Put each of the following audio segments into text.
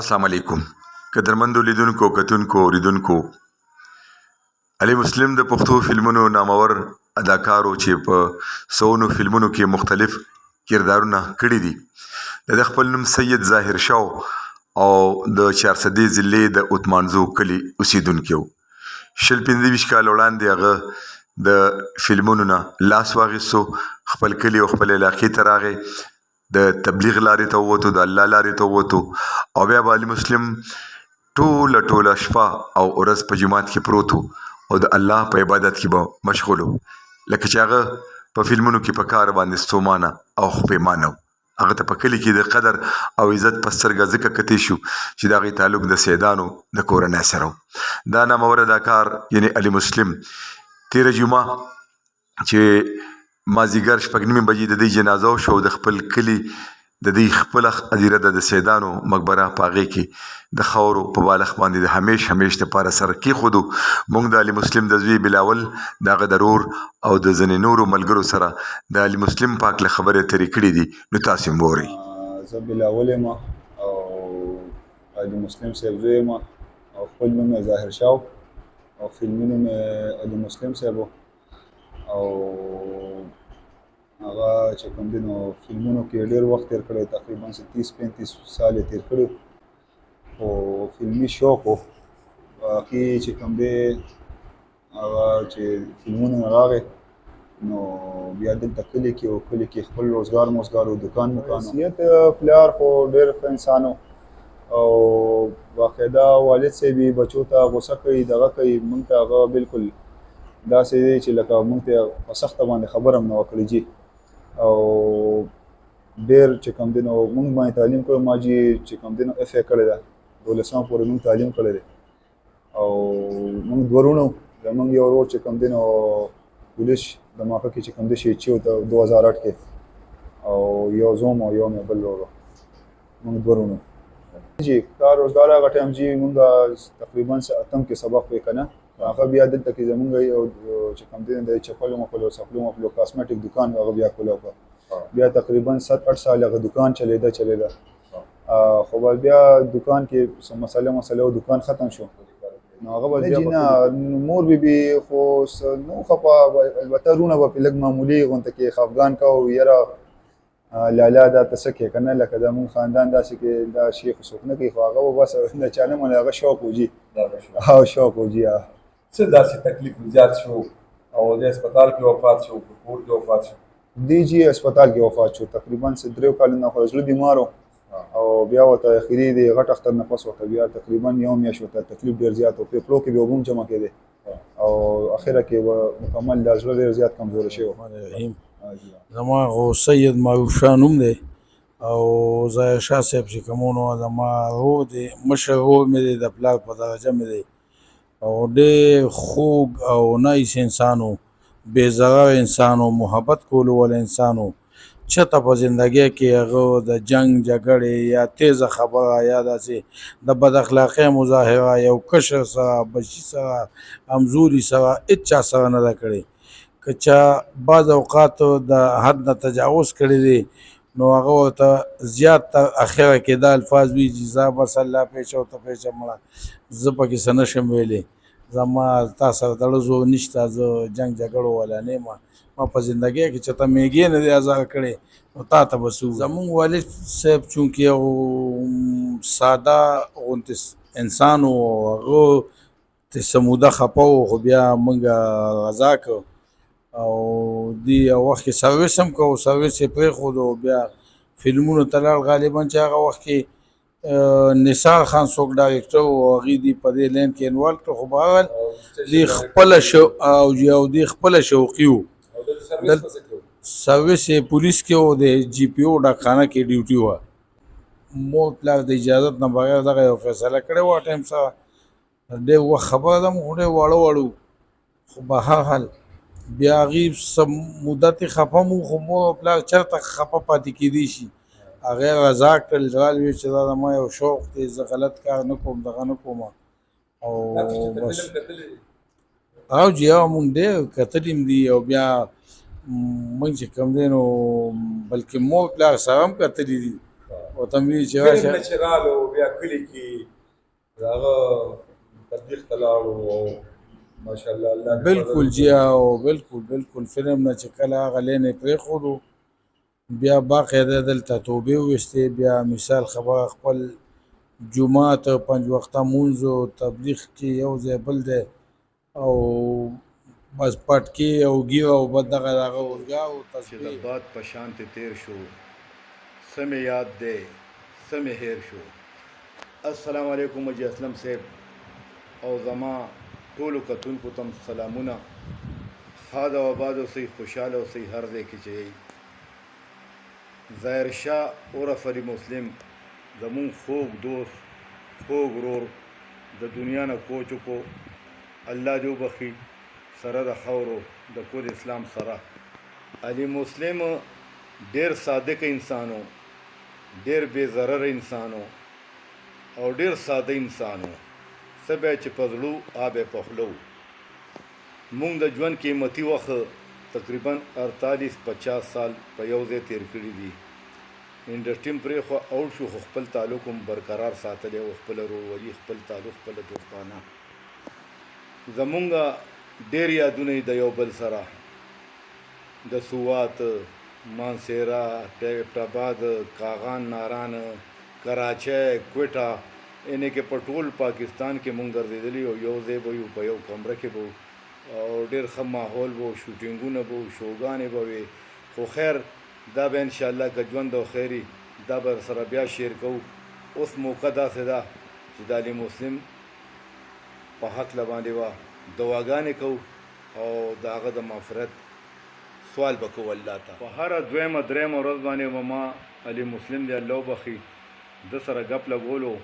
السلام علیکم قدرمندو لیدونکو کتونکو اوریدونکو علي مسلم د پښتو فلمونو نامور اداکارو چې په سونو فلمونو کې مختلف کردارونه کړي دي د خپل نوم سید ظاهر شاه او د 400 ضلع د اتمانزو کلی اوسیدونکو شل 15 کال وړاندې هغه د فلمونو نه لاس واغیستو خپل کلی او خپل علاقې ته راغی د تبلیغ لارې ته ووتو د الله لارې ته ووتو او بیا به علي مسلم ټوله شپه او ورځ په جماعت کې پروت او د الله په عبادت کې به مشغول لکه چې هغه په فلمونو کې په کار باندې ستومانه او خپېمانه هغه ته په کلي کې د قدر او عزت په سترګه ځکه کتې شو چې د هغې تعلق د سیدانو د کورنۍ سره و دا نامور اداکار یعنې علي مسلم تېره جمعه چې مازدیګر شپږ نیمې بجې د دې جنازه وشوه او د خپل کلي د دې خپله هدیره ده د سیدانو مقبره په هغې کې د خاورو په بالښت باندې د همیش دپاره سر کېښودو موږ د علي مسلم د زوی بلاول د هغه د رور او د ځینې نورو ملګرو سره د علي مسلم پاک له خبرې ترې کړي دي نو تاسې هم واورئ. زه بلاول یم او علي مسلم صاحب زوی یم او خپل نوم یې ظاهر شاه او فلمي نوم یې علي مسلم صاحب او هغه چې کوم دی نو فلمونو کې ډېر وخت تېر کړی تقریبا 30-35 سال یې تېر کړي خو فلمي شوق و کې چې کوم دی هغه چې فلمونو نه راغی نو بیا دلته کلي کې او کلي کې خپل روزګار او دکان حیثیت پلار خو ډېر ښه انسان و او باقاعده والد صاحب یې بچو ته غوسه کوي دغه کوي موږ ته هغه بالکل داسې دی چې لکه موږ ته په سخته باندې خبره هم نه وکړي جي او ډېر چې کوم دی نو موږ باندې تعلیم کړی ما جي چې کوم دی نو اف ای کړې ده 12 پورې موږ تعلیم کړی دی او موږ دوه وروڼه زموږ یو ورور چې کوم دی نو پولیس د ماښه کې چې کوم دی شهید شوی 2008 کې او یو زوم او یو مې بل ورور موږ دوه وروڼه جي کار روزګار هغه ټایم جي موږ تقریبا اتم کې سبق وی کنه هغه بیا دلته کې زمونږ یو چې کوم دی د چپلو مپلو سپلو مپلو کاسمیټک دکان هغه بیا کولی بیا تقریبا 7-8 سال هغه دکان چلیده خو بیا دکان کې مسله او دکان ختم شو نو هغه به نه مور بي خو نو خپه البته رونه به په لږ معمولي غونته کې خفګان کوو یاره لالا دا ته څه کې که نه لکه د مونږ خاندان داسې کې دا شي خو څوک نه کوي خو هغه به بس د چا نه منې هغه شوق وجي او شوق وجي څه داسې تکلیف زیات شو او د هسپتال کې وفات شو په کور کې وفات شو دی جی هسپتال کې وفات شو تقریبا 3 کالونه خو زړه بیمار او بیا ورته اخري دی غټ اختر نه پس ورته بیا تقریبا یو میاشت ورته تکلیف ډېر زیات و پیپلو کې به اوبه هم جمع کېدی او اخره کې مکمل دا زړه ډېر زیات کمزوری شوی زما خو سید معروف شاه نوم دی او ظاهر شاه صاحب چې کوم نو زما ورور دی مشر ورور مې دی د پلار په درجه مې دی او ډېر خوږ او نایس انسان و بې ضرر انسان و محبت کولو ول انسان و چته په زندګۍ کې هغه د جنګ جګړې یا تیزه خبره یا داسې د بد اخلاقۍ مظاهره یو کشر سره بچي سره همزوري سره هېڅ چا سره نه ده کړې که چا بعض اوقات د حد نه تجاوز کړی دی نو هغه ورته زیات تر اخره کې دا الفاظ وي چې زه بس الله پیچه ورته پیچه مړه زه پکې څه نشم ویلی زما تا سره تړه زور نشته زه جنګ جګړو والا نه یم ما په زندګۍ کې چېرته میږې نه دی ازار کړی نو تا ته به څه زمونږ والد صاحب چونکې یو ساده غوندې انسان و هغه ترې څه موده خفه و خو بیا موږ غذا کړ او دی یو وخت کې سروس هم کوو سروس یې پرېښود او بیا فلمونو ته لاړ غالبا چې هغه وخت کې نثار خان څوک ډایرکټر و هغې دې په دې لین کې انوالو کړه خو بهرحال دی خپله او دی خپله شوقي و سروس یې پولیس کې و د جي پي او ډاکخانه کې ډیوټي وه مور پلار د اجازت نه بغیر دغه یو فیصله کړې وه ټایم سره ډېر وخت خبره ده مو خو ډېر واړه خو بهرحال بیا هغې څه مدت یې خفه مو خو مور او پلار چېرته خفه پاتې کېدی شي هغې رضا کړل رال وی چې دا زما یو شوق دی زه غلط کار نه کوم دغه نه کوم او بس او جی او مونږ ډېر کتلي هم دي او بیا مونږ چې کوم دی نو بلکې مور پلار سره هم کتلي دي ورته مې ویل چې فلم راشه نه چې رالو بیا کلي کې د هغه تبلیغ ته لاړو او ماشاءالله الله دې بالکل فضل جی او بالکل فلم نه چې کله هغه لینې پرېښودو بیا باقاعده دلته توبې وویستې بیا مثال خبره خپل جومات پنج وخته مونځ او تبلیغ کې یو ځای بل دی او بس پټکي او ګیره او بس دغه اورګا او چې د تسبیح باد په شان تیر شو سمې یاد دی سمې هیر شو. السلام علیکم حاجي اسلم صاحب او زما ټولو کتونکو ته سلامونه. ښاد او آباد اوسئ، خوشحاله اوسئ هر ځای کې چې یئ. ظاهر شاه عرف علي مسلم زمون خوږ دوست خوږ ورور د دنیا نه کوچ وکړو، الله دې وبخي سره د خاورو د کور اسلام سره. علي مسلم ډیر صادق انسان و، ډیر بې ضرر انسان و او ډیر ساده انسان و. څه به چې په زړو آب یې په خوله و. مونږ د ژوند قیمتي وخت تقریبا 48-50 سال په یو ځای تیر کړي دي. انډسټري هم پرېښوه اوټ شو، خو خپل تعلق هم برقرار ساتلی او خپله ورورولي خپل تعلق خپله دوستانه. زمونږ ډېر یادونه د یو بل سره د سوات، مانسیرا، ټیپټ آباد، کاغان، ناران، کراچۍ، کوټه، یعنې کې په ټول پاکستان کې مونږ ګرځېدلي او یو ځای به یو په یو کمره کې به او ډېر ښه ماحول به و، شوټینګونه به و، شوګانې به وې. خو خیر دا به انشاءالله که ژوند او خیري دا به سره بیا شیر کوو. اوس موقع داسې ده چې د علي مسلم په هکله باندې به دعاګانې کوو او د هغه د مغفرت سوال به کوو الله ته. په هره دویمه دریمه ورځ باندې به ما علي مسلم دی الله وبخي د سره ګپ لګولو.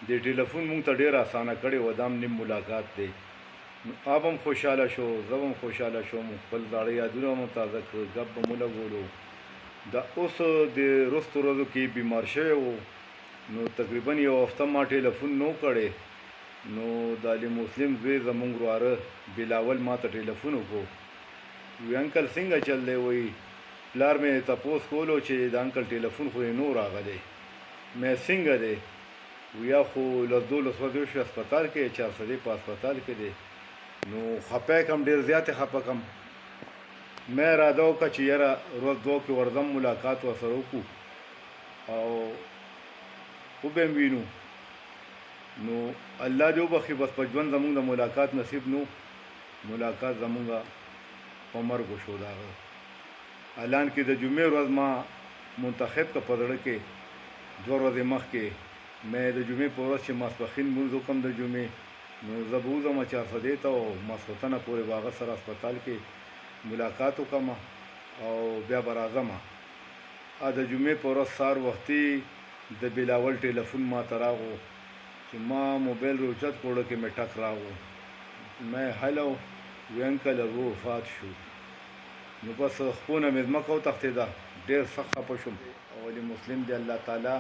د ټلیفون مونږ ته ډېر اسانه کړی و، دا هم نیم ملاقات دی. نو آپ هم خوشحاله شو، زه هم خوشحاله شوم، خپل زاړه یادونه مو تازه کړل، ګپ به مو لګولو. دا اوس د وروستو ورځو کې بیمار شوی و نو تقریبا یو هفته ما ټلیفون نو کړی. نو د علي مسلم زوی زمونږ وراره بلاول ما ته ټلیفون وکړو، وی انکل څنګه چل دی؟ وایي پلار مې تپوس کولو چې د انکل ټلیفون خو یې نو راغلی. مې څنګه دی؟ ویا خو 10-12 ورځې وشوې هسپتال کې، 4 سدې په هسپتال کې دی. نو خپه کم، ډېر زیاتې خپه کم. مې اراده وکړه چې یاره ورځ دوه کې ورځم ملاقات ورسره وکړو او وبه یې وینو. نو الله دې وبخي بس په ژوند زمونږ د ملاقات نصیب نو. ملاقات زمونږ په مرګ وشو د هغه. الان کې د جمعې ورځ ما منتخب کړه په زړه کې 2 ورځې مخکې مې د جمعې په ورځ چې ماسپښین لمونځ وکړم د جمعې نو زه به وځم 4 سدې ته او ماسخوتنه پورې به هغه سره هسپتال کې ملاقات وکړم او بیا به راځم. د جمعې په ورځ سهار وختي د بلاول ټلیفون ما ته راغو چې ما موبایل روچت کوړه کې مې ټک راغو. مې هلو وی انکل هغه وفات شو. نو بس خپونه مې ځمکه وتښتېده، ډېر سخت خفه شوم. او علي مسلم دی الله تعالی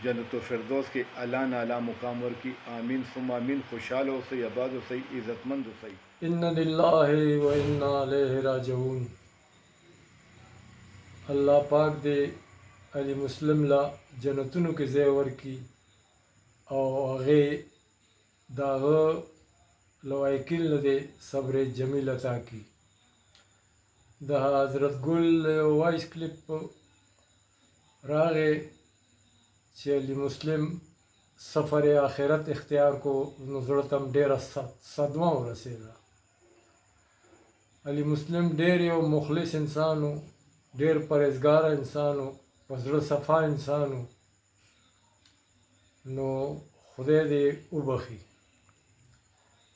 جنت الفردوس کې اعلی نه اعلی مقام ورکړي. آمین ثم آمین. خوشحاله اوسئ، آباد اوسئ، عزتمند اوسئ. ان لله و انا الیه راجعون. الله پاک دې علي مسلم لا جنتونو کې ځای ورکړي او هغې د هغه لوایکل نه دې صبر جمیل عطا کړي. د حضرت ګل وایس کلیپ راغې چې علي مسلم سفر آخرت اختیار کو نو زړه ته هم ډېره صدمه ورسېده. علي مسلم ډېر یو مخلص انسان و، ډېر پرهیزګاره انسان و، په زړه صفا انسان و. نو خدای دې وبخي.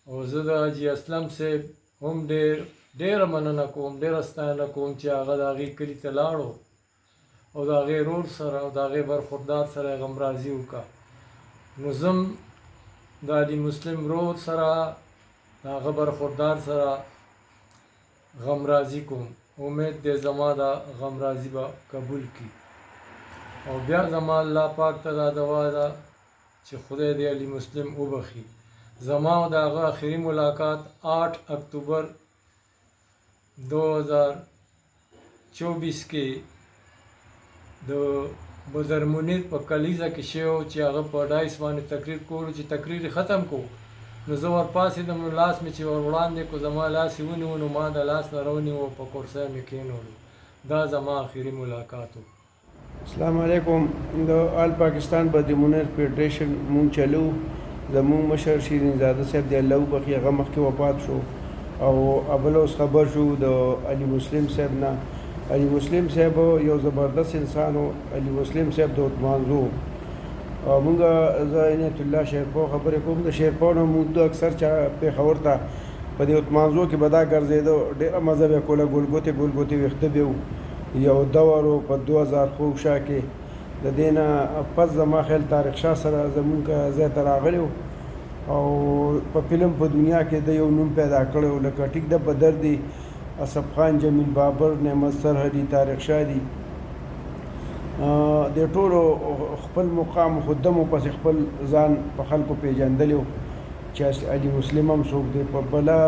او زه د حاجي اسلم صاحب هم ډېره مننه کوم، ډېره ستاینه کوم چې هغه د هغې کلي ته لاړو او د هغې رور سره او د هغې برخوردار سره یې غمرازي وکړه. نو زه د علي مسلم رور سره د هغه برخوردار سره غمرازي کوم. امید دی زما دا غمرازي به قبول کړي. او بیا زما الله پاک ته دا دعا ده چې خدای دې علي مسلم وبخي. زما او د هغه آخري ملاقات 8 اکتوبر 2024 کې د بزر منیر په کلیزه کې شوی و چې هغه په ډایس باندې تقریر کولو چې تقریر یې ختم کو نو زه ورپاڅېدم نو لاس مې چې ور وړاندې کړو زما لاس یې ونیو نو ما د لاس نه راونیو په کرسۍ مې کېنولو دا زما آخري ملاقات و السلام علیکم د آل پاکستان بدر منیر فیډریشن مونږ چلو زمونږ مشر شیرین زاده صاحب دی الله وبخي هغه مخکې وفات شو او اول اوس خبر شو د علي مسلم صاحب نه علي مسلم صاحب یو زبردست انسان و علي مسلم صاحب د عثمانزو مونږ زه عنایت الله شیرپو خبرې کوم د شیرپو نه مونږ اکثر چا پېښور ته په دې عثمانزو کې به دا ګرځېدو ډېره مزه به یې کوله ګلګوتې ویښته به وو یو دور و په 2000 خوږ شا کې د دې نه پس زما خیال طارق شاه سره زمونږ ځای ته راغلی و او په فلم په دنیا کې د یو نوم پیدا کړی و لکه ټیک ده بدر دی اسف خان جمیل بابر نعمت سرحدي طارق شاه دي د ټولو خپل مقام خدمو پسې خپل ځان په خلکو پیژندلی و چې علي مسلم هم څوک دی په بله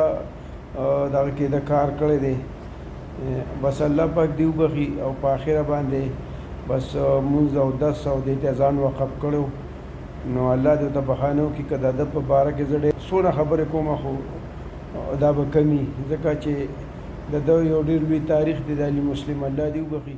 دغه کې د کار کړی دی بس الله پاک دی وبخي او په آخره باندې بس مونځ او دس او دې ته ځان وقف کړو نو الله دې ته بخانه وکړي که د ده په باره کې زه ډېر څونه خبرې کوم خو دا به کمي ځکه چې د ده یو ډېر لوی تاریخ دی د علي مسلم الله دې وبخي